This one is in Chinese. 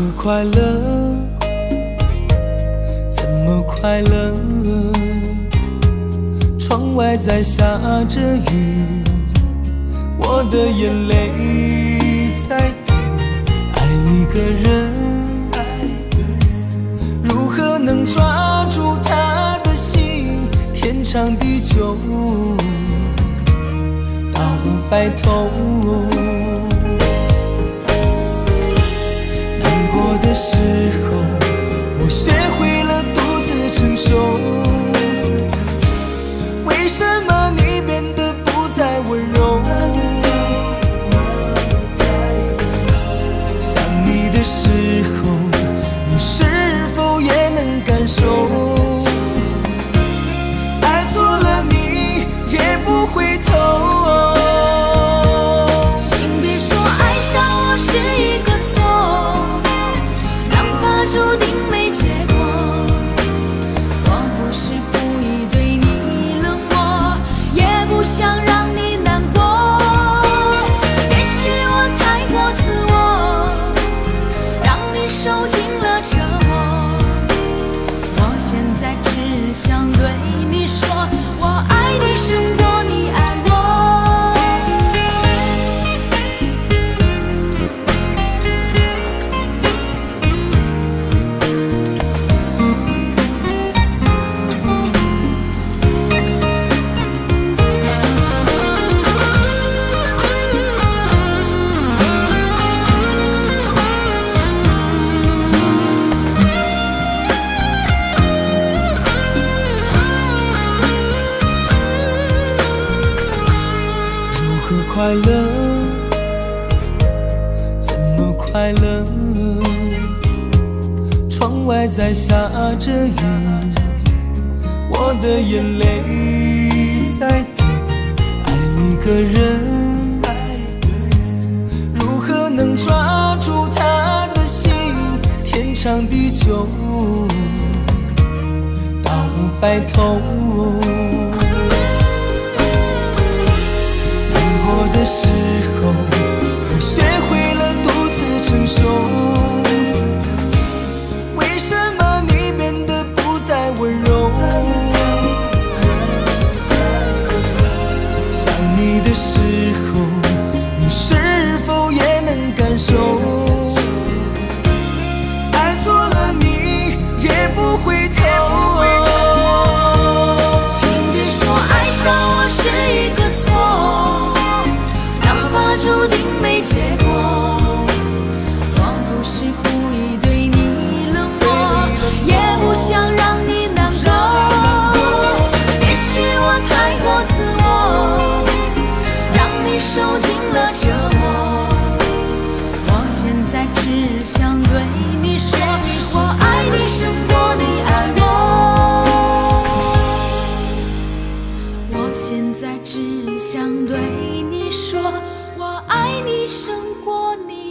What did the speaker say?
何快乐？怎么快乐？窗外在下着雨，我的眼泪在滴。爱一个人，如何能抓住他的心？天长地久，到白头。难过的时候，我学会了独自承受。为什么你变得不再温柔？想你的时候，你是否也能感受？爱错了你也不回头。请别说爱上我是一个错，哪怕注定没结果。我不是故意对你冷漠，也不想让你难过。也许我太过自我，让你受尽了折磨。我现在只想对你说，我爱你胜过你爱我。快乐，怎么快乐？窗外在下着雨，我的眼泪在滴。爱一个人，如何能抓住他的心？天长地久，到白头。的时候，我学会了独自承受。为什么你变得不再温柔？想你的时候，你是否也能感受？爱错了你也不回头。请别说爱上我是一个错，注定没结果。我不是故意对你冷漠，也不想让你难过。也许我太过自我，让你受尽了折磨。我现在只想对你说，我爱你胜过你爱我。我现在只想对你说，我爱你胜过你。